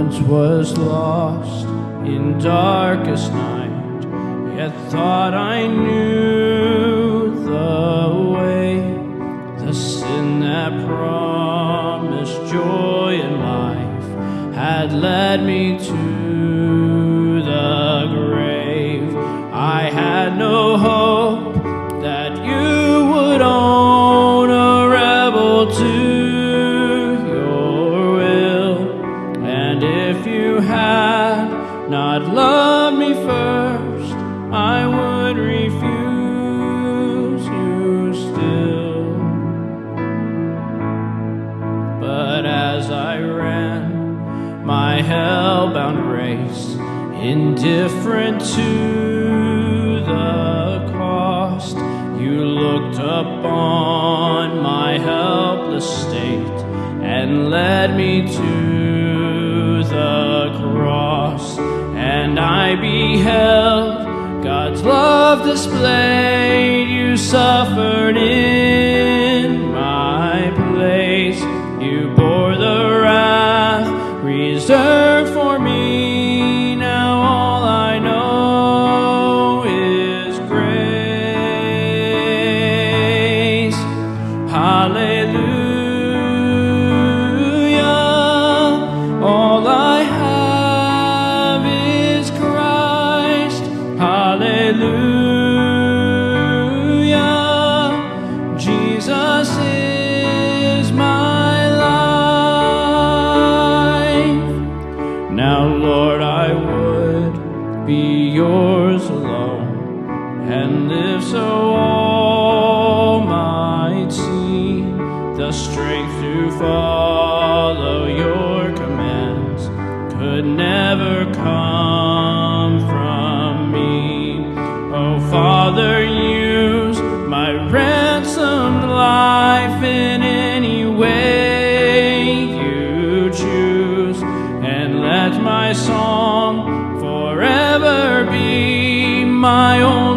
once was lost in darkest night, yet thought I knew the way. The sin that promised joy and life had led me to the grave. I had no hope that you would own a rebel to your will, and if you had not loved me first, I would refuse you still. But as I ran my hell-bound race, indifferent to the cost, you looked upon my helpless state and led me to the cross. And I beheld God's love displayed. You suffered in my place. You bore the wrath reserved for me. Now all I know is grace. Hallelujah. All I have is Christ. Hallelujah. Jesus is my life. Now, Lord, I would be yours alone and live so all might see the strength to follow your commands could never come from me. Oh, Father, use my ransomed life in any way you choose, and let my song forever be my own.